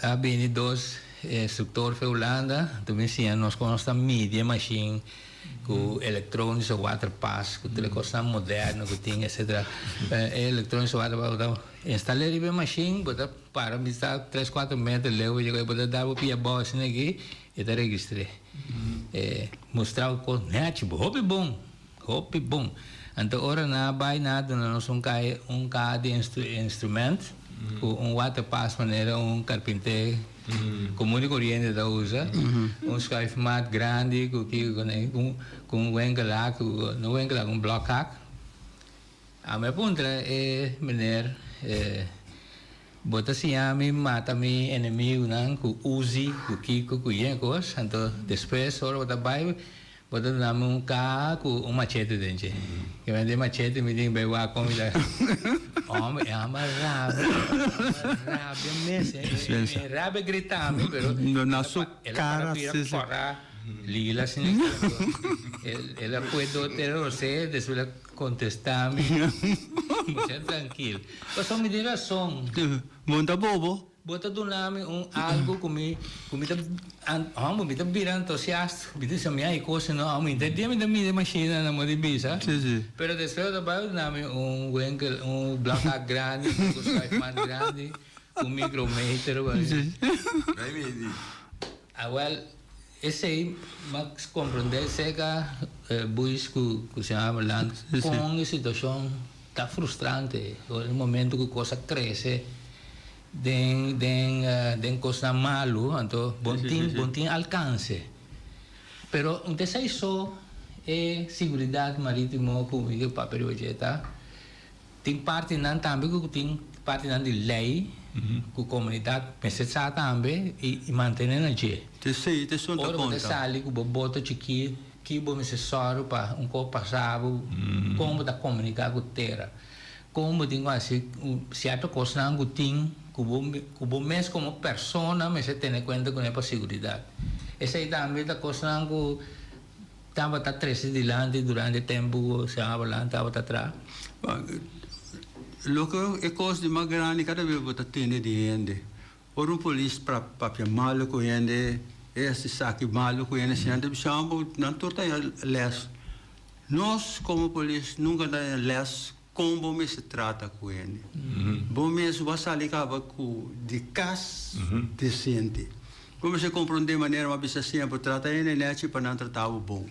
a bem dois instrutor foi Holanda também sim nós conhecemos media machine com eletrônicos water pass com telecosta moderno que tem etc. Eletrônicos water pass instalei a machine botar para me estar 3-4 metros leu e eu botar dar o pia boss aqui e te registrei. Mostrar o net hobby bom. Então ora na vai nada nós um cara de instrumento, water pass maneira carpinteiro comum e corrente da usa, scarf mat grande com wengela com block hack. A minha ponta é maneira bota assim a mim mata mi inimigo não com uzi com kiko com yencos então depois ora bota vai bota namo cá com machete dentro que vende machete me tem bem a comida homem é amarrado mesmo rabe gritando pero na sua cara lila assim ela pode ter você depois contestar-me você tranquilo mas só me dê razão monta bobo bota do nome algo comigo me tá virando entusiasta me diz a minha coisa não me entendi me dá minha máquina na mão de bisa pero depois da baio nome bloco grande skyfan grande micrometer well esse aí mas compreender chega buis que se chama lá com a situação tá frustrante no momento que a coisa cresce den coisa malo então bom tem alcance pero não sei só segurança marítima comigo papel vegeta tem parte não também que tem parte não de lei que a comunidade precisa também e manter na dia te sono da conta sali que bota chiquito que bom necessário para passado como da comunicar com terra como tem assim certa coisa não tem que bom mesmo como persona mas se tem conta com a segurança essa aí também da coisa não que estava atrás dilante durante o tempo se estava atrás lo que é coisa de mais grande cada vez bota tem de gente or um polícia para papel malo com gente esse saque malo com gente se anda bichando não torta les nós como polícia nunca dá les como me se trata com ele bom mesmo vai sair com de cas decente como se compreende de maneira uma bisa sempre trata ele net para não tratar o bom.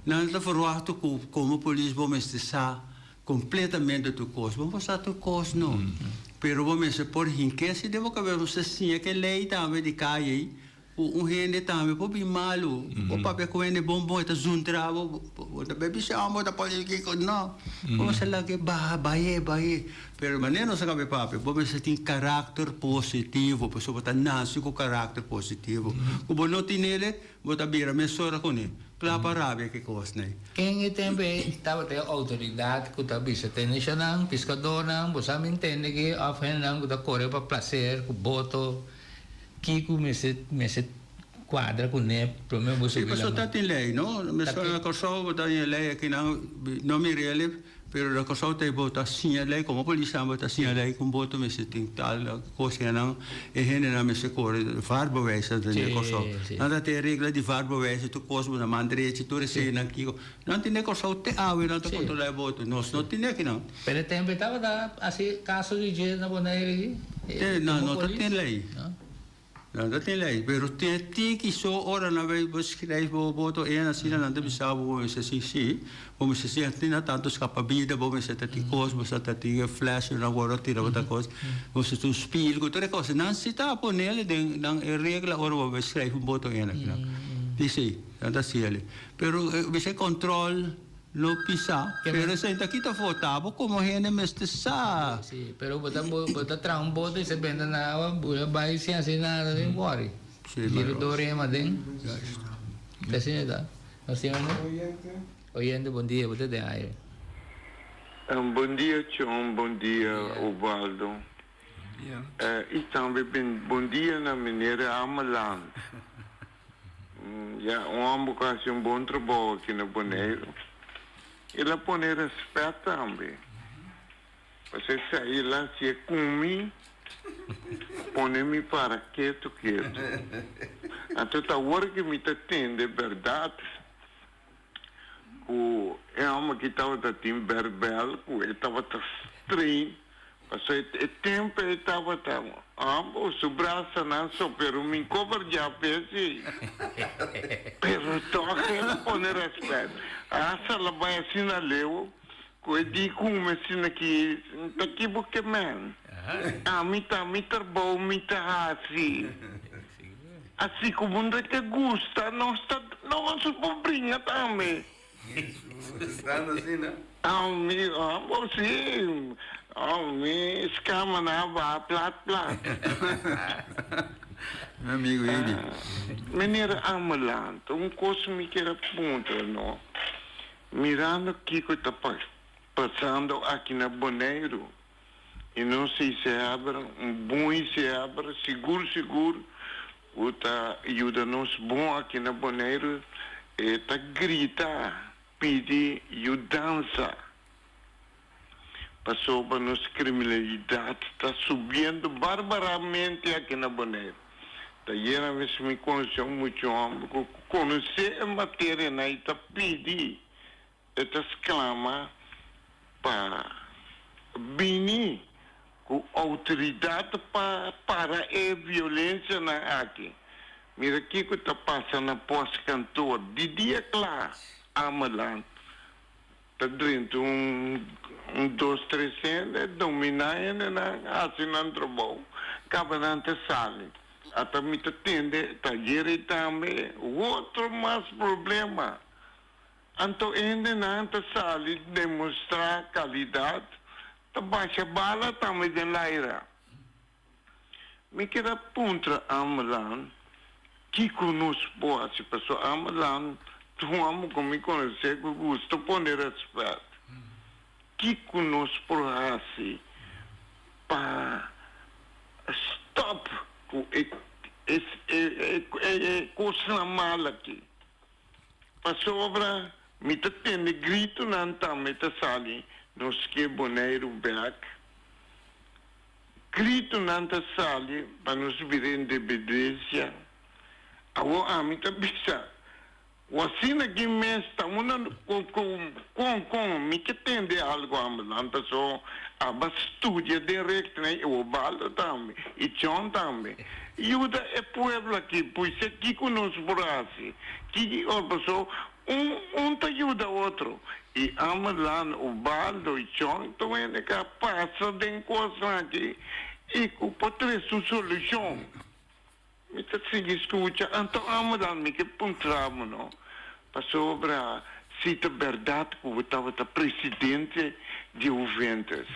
Não está forward como polícia vamos estar completamente do cos, vamos passar do cos não. Pero vamos se por hinque se devo caber você sim que lei também de cair gente também pode bem malo o papel com ele bom está juntravo o da bebê se amo da pode que não vamos se lá que baie pero maneira não se cabe papel vamos se tem caráter positivo pessoa está nasce com caráter positivo o bom não tem ele bota bira mesora com ele claro para que coisa né quem também estava ter autoridade que está bisa tension nang pescador nang bosa mentende que ofen nang que está correr para placer com boto que comece quadra com ne problema você sim pessoa está tem lei não mesora com só botar em lei aqui não me rele pero a cosa te bota sim a lei como polícia bota sim a lei com boto mas tem tal coisa não é genera me se corre farbewijs dat é cosa nada tem regra de farbewijs tu coisa na mandrete tu rece na kiko não tem cosa te não te controlar boto não tem aqui não pero tempo estava da assim caso de gente na boneira não tem lei não tem lei, pero tem que só hora na vez você escreve o voto é assim não deve saber você sim vamos se sentir na tanto escapabilidade vamos se ter coisa você ter flash na hora tira outra coisa você tu spiel outra coisa não se tá por nele dan regra hora você escreve um voto é naquela dice anda assim ali pero você control no pisa pero se está aqui tá votado como gente mestre sa sim pero bota trambo de se venda na vai se assim nada nem worry ele dore mas den assim dá assim oyente bom dia você de aí bom dia John bom dia Ubaldo e também bom dia na maneira Amalan uma vocação bom trabalho aqui no Boneiro ela põe respeito também. Você sai lá, se come, põe-me para quieto. Até a hora que me tem de verdade, o uma que estava em Berbel, que estava estranho, passou o tempo e estava o seu braço não só, pero me cobre já pese. Pero toque ela põe respeito. Asa la vai assim na leu, que di como assim aqui, tá aqui porque man. Me trabalho, me tá assim como um que gosta, não se brinca também. Estando assim, né? Sim, me escama na vá, plat. Meu amigo ele. Menina Amalante, coisa me quer ponto, não? Mirando o que está passando aqui na Boneiro, e não sei se abre, bom se abre, seguro, está ajuda-nos bom aqui na Boneiro, e está grita, pedir ajudança. Passou para nos criminalidade, está subindo barbaramente aqui na Boneiro. Daí a vez me conheceu muito homem, conhecer a matéria, está pedir. Esta exclama para venir com autoridade para a violência na aqui. Mira aqui que está passando na pós-cantor, de dia claro, Amalan. Está dentro 2, 3 anos, dominar assim não trabalho. Acaba não sale. Até me atende, está também, outro mais problema. Então, ainda não sale demonstrar qualidade, tá baixa bala também de laira. Me quero apontar a Amalan, que conosco pode, pessoal, Amalan, tu amo como me conhecer, que gosto de poner respeito. Que conosco pode assim, para stop com coisa mala aqui. Para sobra, me tem grito não tá me sali nos que Boneiro back grito não tá sali para nos virem de obediência a me tá bisa Wasina que me está una com me que tende algo a pessoa a estudia direto né o baldo também e John também e o da pueblo aqui pois aqui conosco braço que a pessoa tá ajuda outro e lá o baldo e John também é capaz de coisa aqui e pode ter sua solução me tá se escuta então lá me que pontramos não passou para cita verdade que eu estava presidente de Juventus.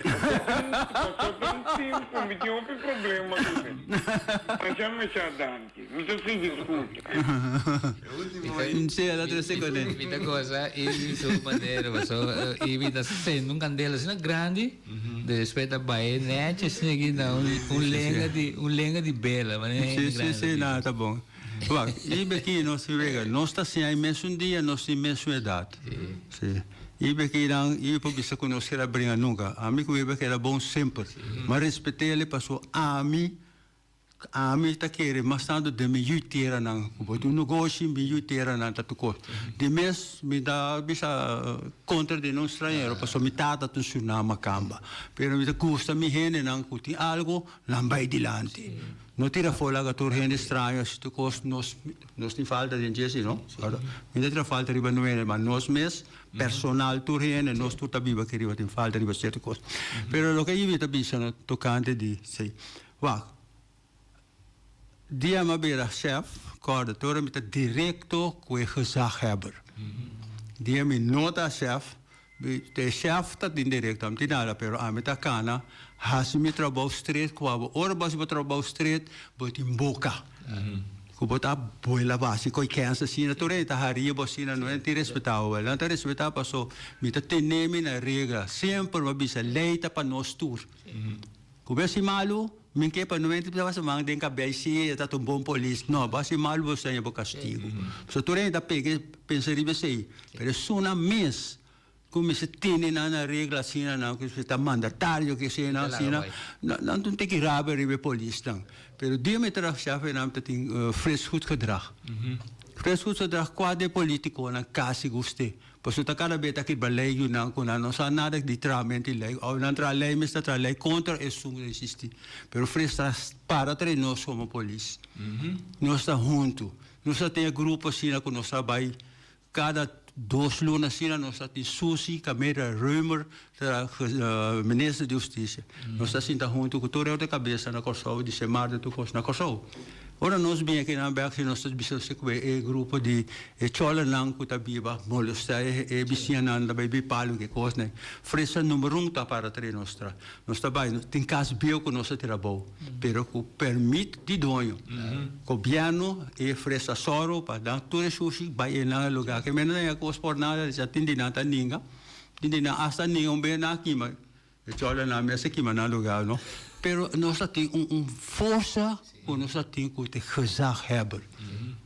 Passou tanto tempo, me tinha um problema com ele. Mas já me está dando, me está se discute. Não sei, ela trouxe com ele. Muita coisa, e sua maneira, e vida sendo candela assim grande, de respeito a Bahia, né? Tinha aqui lenga de bela, mas sim, não, tá bom. Guarda, e aqui nós vemos, nós está assim, aí mesmo dia, nós temos mesma idade. Sim. E aqui não, e por isso que nós queremos brincar nunca. A mim que era bom sempre, mas respeitei ele passou a mim está querendo, mas tanto de me jutera não, porque o negócio me jutera não tá tudo. De mês me dá bisa contra de não estrangeiro, passou me tata tu sunama camba, pero me custa me rende não kuti algo não vai dilante. Não tira fora a tua rende estranho, se tu cost nós tem falta de gente, não? Me tira falta de banho, mas nós mês personal tu rende, nós tu tabiba que riba tem falta de certa coisa. Pero lo que eu vi bisa no tocante de sei, dia maar bij de chef, coördinator met de directo que gezaghebber. Die met nota chef, de chef dat in directo, am tinala pero met a cana, has mi trabalho street, kwabo ora bas mi trabalho street, bot in boca. Kubot a boila basi koi kensa sina tore ta haria bosina no enti respeitava wel. Anta respeitava passo mit tenemi na regra, sempre ma bisa leita pa nos tour. Kubesi malu minke pa nuente pa sa mang den ka BIC ta bom polis no basi mal bo sa bo castigo so tu renda pege penseribe sei pero suna mes come se tiene na regola sina na che sta mandatario che sina non tu te che rabe ribe polis dan pero diametra chef en am tin fres goed gedrag fres goed gedrag qua de politico na casi guste posso toccare beta che balei una con non sa nada di tramenti lei o un'altra lei mi sta tra lei contro e su resisti però fresta para tre nós como polícia nós está junto nós tem grupo assim com nós vai cada 2 lunas assim nós tem Susi Camera Römer ministro de justiça nós assim tá junto com todo de cabeça na Kosovo de semana do Kosovo na Kosovo. Ora nós bem aqui na Berg nós estamos bisogno grupo de chola lang kuta biba molesta bisianan da baby palo que coisa né fresa número 1 tá para tre nostra vai tem caso bio com nossa trabalho pero com permite de dono governo e fresa soro para dar tudo sushi vai na lugar que menos é coisa por nada já tem de nada ninga hasta ninguém bem na aqui mas chola na mesa que na lugar não pero nós tem força o nós tem que gezaghebber.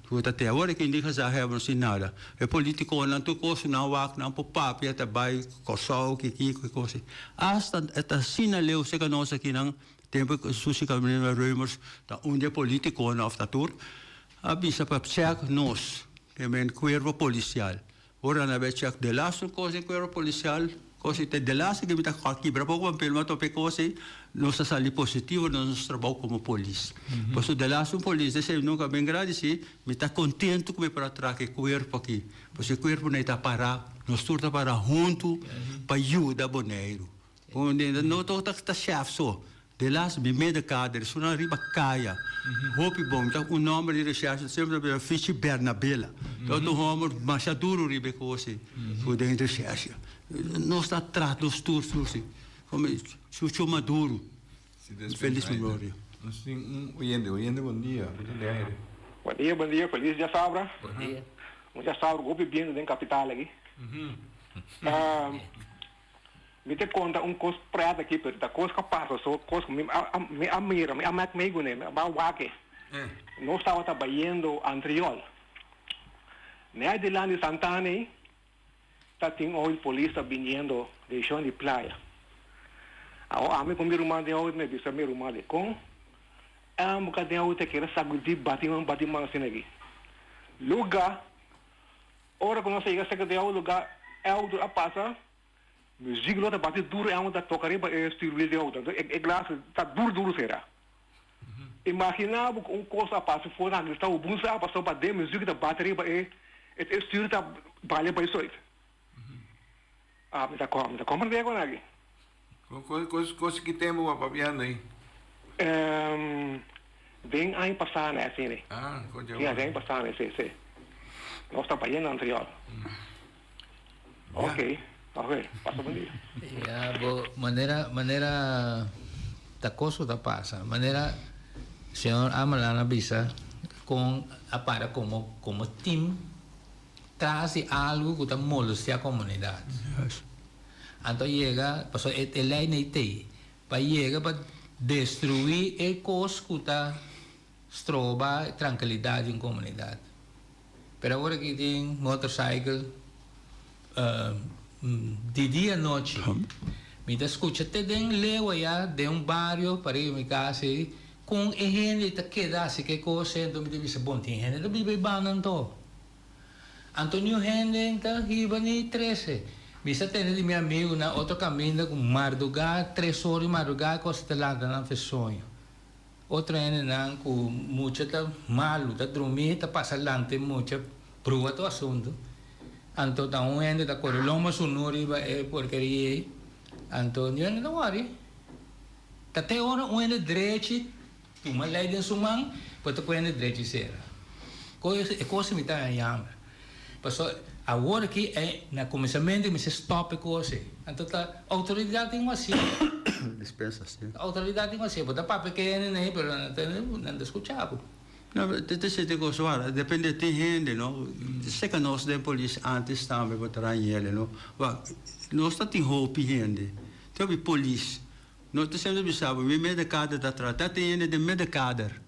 Goed até agora que niet gezaghebber sin nada. É político não tu coisa não wak não popap até vai Kosovo que coisa. Hasta esta sina leu se que nós aqui não tempo sushi caminho rumors da onde político não aftatur. Abisa para check nós que men cuerpo policial. Ora na vez check de laço coisa cuerpo policial. Cosa de laço que me tá aqui para pouco um pelo tope coisa nós sali positivo no nosso trabalho como polícia. Por isso de laço polícia se nunca bem grande se me tá contento que para trás que corpo aqui. Por isso corpo não está para nós turta para junto para ajuda boneiro. Onde não tá chef só. De laço me mede cadre isso na riba caia. Hope bom tá o nome de recherche sempre para Fichi Bernabella. Todo homo machaduro ribe coisa. Foi dentro de recherche. Não está atrás dos turcos, como Chucho Maduro. Feliz memória. Nós temos oyente, bom dia. Bom dia, feliz dia sabra. Bom dia. Um dia sabra, vou bebendo dentro da capital aqui. Me te conta coisa prata aqui, pero da coisa que passa, só coisa que me amira, me amat meigo né, me abaque. Nós estava trabalhando Antriol. Né de lá de Santana, tá tem hoje polícia vindo de chão de praia. A mim com meu irmão de hoje me disse meu irmão de com, a muca de hoje que era sagudi batimão assim aqui. lugar, ora quando você chega a o lugar, é o a passa, música lá tá bate duro, é onde tocaria para estilo de outra. É classe, tá duro será. Imaginava um coisa a passa fora, está o bom sabe passou para de música da bateria para estilo tá vale para isso. Ah, me tá compreendendo agora aqui. Coisa que temos a papiando aí. Vem aí passar né assim né. Ah, coisa. Sim, vem passar né sim. Nós está pagando anterior. Ok, passa bom dia. Maneira da coisa da passa, maneira senhor Amalana Bisa com para como team traz algo que está molestia a comunidade. Então chega, passou ele aí nem tem, para chegar para destruir a coisa que está estroba tranquilidade em comunidade. Pero agora que tem motorcycle de dia e noite, me escuta até de lewa ya de barrio para ir me casa com a gente que queda assim que coisa então me deve ser bom tem gente que vive banan to. Antonio gente tá riba ni 13. Bisa tem de meu amigo na outro caminho com madrugada 3 horas madrugada costa lá na sonho. Outro gente não com muita tá malu tá dormir tá passar lante muita prova to assunto. Anto tá gente tá correloma sonori ba porcaria. Antonio não worry. Tá até hora gente direito uma lei de sumang pode com gente direito será. Coisa me tá ayam. Passou agora que é na começamento me se stop coisa. Então tá autoridade tem assim. Dispensa sim. Autoridade tem assim, pode para pequeno né, pero não escuchava. Não, te coisa, depende de gente, não. Sei que nós da polícia antes também botar ele, não. Nós tá tem roupa gente. Tem a polícia. Nós te sempre sabe, me medicada da trata, tem gente de medicada.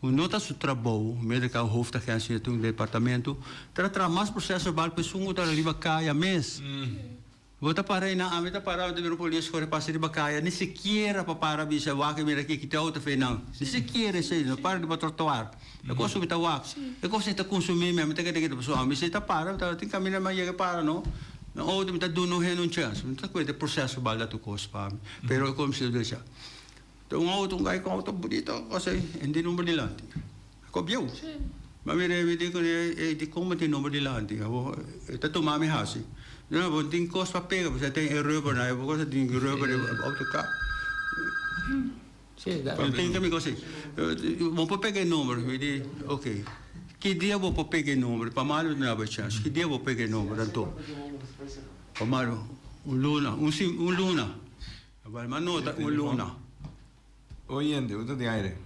O nota su trabalho, medical hoofd agência do departamento, trata mais processo bal pessoa da riba caia mês. Vota para aí na amita para de ver polícia corre passa riba caia, nem sequer para bisa wak mira aqui que outra fez não. Nem sequer sei, não para de trotuar. Eu gosto de wak. Eu gosto de consumir mesmo, tem que pessoa, me sei para, tem caminho mais chega para não. Não, me tá dando um chance. Não tá coisa de processo bal da tu coisa para mim. Pero como se deixa. Então, auto guy com auto bonito, kasi hindi numero nila. Ako biyo. Mami revi di ko di como tem numero nila anti. Abo ito to mami hasi. Não, vou tem coisa para pegar, você tem rubber na, eu gosto de rubber auto cá. Sim, dá. Tem que me coisa. Vou pegar número, me di, ok. Que dia vou pegar número? Para mal não há chance. Que dia vou pegar número então? Para mal luna, luna. Agora manota luna. Oyente, usted de aire.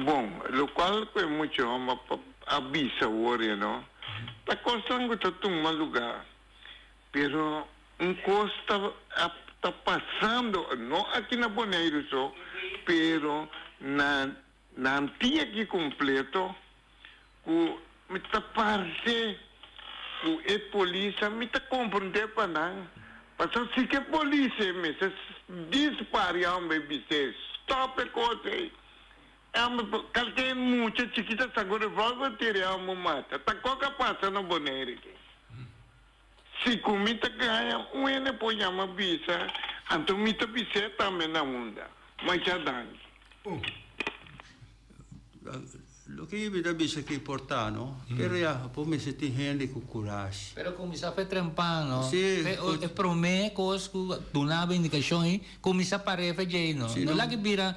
Bom, lo qual é muito uma avisa agora, não? Tá costando que tá um lugar, pero costa tá passando, não aqui na Bonaire só, pero na antiga aqui completo, o me tá parte o polícia me tá compreender para não. Passou se que polícia me se dispara um bebê stop a coisa. Qualquer muito chiquita agora vai ter uma mata. Tá qualquer passa no Bonaire aqui. Se comita ganha, ele põe uma bisa, então me tá bisa também na onda. Mas já dá. Lo que eu vida bisa que importar, não? Pero já, por me se tem gente com coragem. Pero começar a trampar, não? Sim. É promete coisas que donava indicações, começar a parecer de não. Não lá que vira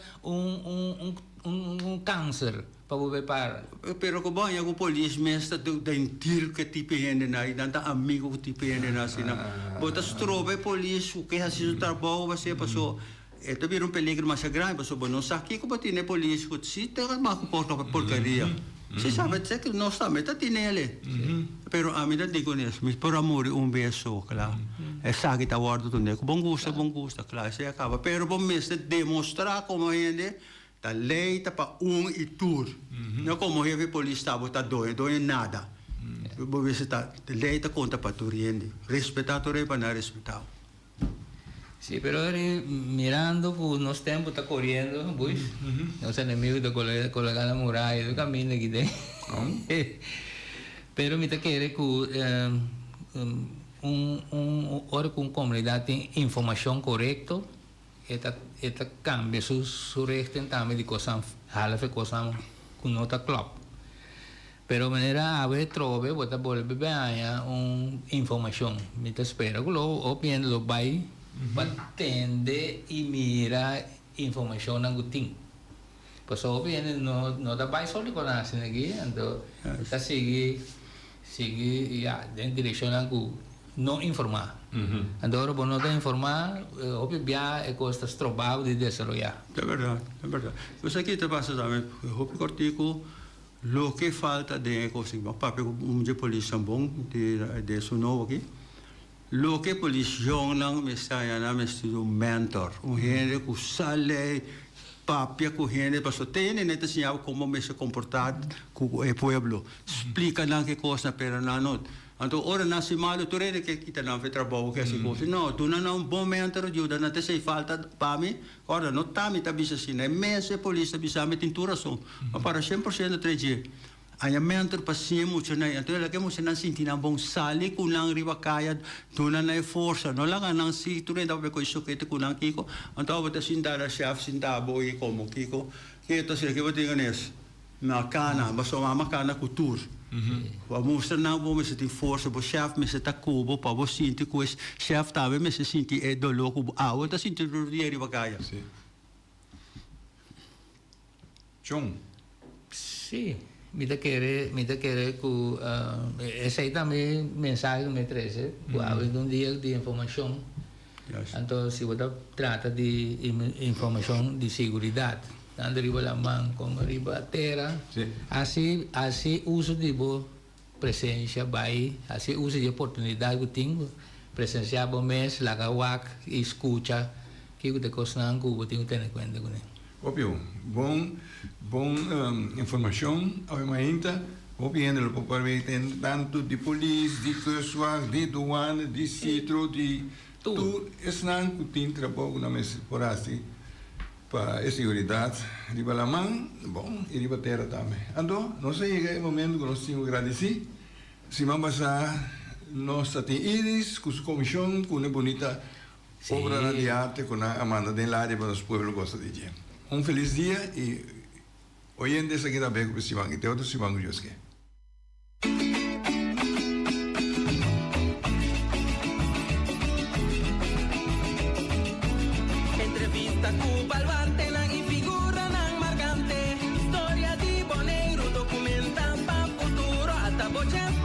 câncer para você parar. Pero como é que polícia mesmo tem tiro que tipo gente na e tanta amigo que tipo gente na assim, não? Bota strobe polícia, o que é o trabalho, você passou. Ito vira peligro mais grande, mas o não sabe como tem polícia, se tem uma comporta porcaria. Se sabe que nós também tá tem ele. Pero a mim não digo nisso, mas por amor beijo, claro. É sabe que tá guardo tudo, bom gosto, claro, se acaba. Pero bom mesmo demonstrar como ele tá lei tá para e tudo. Não como ele polícia tá doido nada. Bom ver se tá lei tá conta para tudo, respeitar tudo para não respeitar. Sí, pero mirando que nos tiempos está corriendo, pues, los enemigos de colega la muralla, de camino aquí de. Pero me te quiere que ahora con comunidad tiene información correcta, esta cambia su resto también de cosas, halve cosas que no está claro. Pero manera a ver trove, bota volver a información, me te espera que lo bien lo vai atende y mira información en gutin. Pues bien no da vai solo con la aquí, entonces está sigue ya en dirección a no informar. Entonces por no te informar, obvio ya costa trabajo de desarrollar. É verdade. Pues aqui te passa também, hopi cortico, lo que falta de coisa, papi de polícia bom de suno aqui. Lo que polícia não me sai na me estudo mentor, gente que sale papia com gente, para tem neta sinal como me se comportar com o pueblo. Explica lá que coisa para não. Então, ora nasce malo, tu rende que kita não faz trabalho que assim coisa. Não, tu não um bom mentor ajuda, não te sei falta para mim. Ora, não tá me tá bisa assim, né? Mese polícia bisa me tintura só. Mas para 100% treje. Aí mentor passia muito, né? Então, ela que você não sente na bom sali com lang riba kaya, tu não é força, não lá não se tu rende a coisa que te com lang kiko. Então, você sinta a chef sinta boi como kiko. Que tu sei que você tem nesse. Na cana, mas só uma cana cultura. Vamos não vamos se tem força, o chef me se tá cubo, para você sentir que o chef também me se sentir é do louco, outra sentir do dia riba kaya. Sim. John. Sí, me te quiere que ese ahí también mensaje que me trae, habla de un día de información. Entonces, si vos trata de información de seguridad, tanto arriba la mano como arriba la tierra, así uso de vos presencia, así uso de oportunidad que tengo, presenciar vos mes, la gawak, escucha, que te cosnan que vos tengo que tener cuenta con él. Obvio, bom informação, ainda, obviamente, o povo tem tanto de polícia, de pessoal, de doana, de citro, de tudo. Esse não tem trabalho na mesa por assim, para a segurança, de balamã, bom, e de terra também. Então, não sei é o momento que nós temos que agradecer, se vamos passar, nós temos íris, com a comissão, com uma bonita obra de arte, com a Amanda de Lária para os pueblos gostam de gente. Feliz dia e oyentes aqui da Beco Sibangue, te outro Sibangue Josque. Entrevista Cuba al Barte, la figura nan marcante, historia de Boneiro, documentan para futuro, hasta boches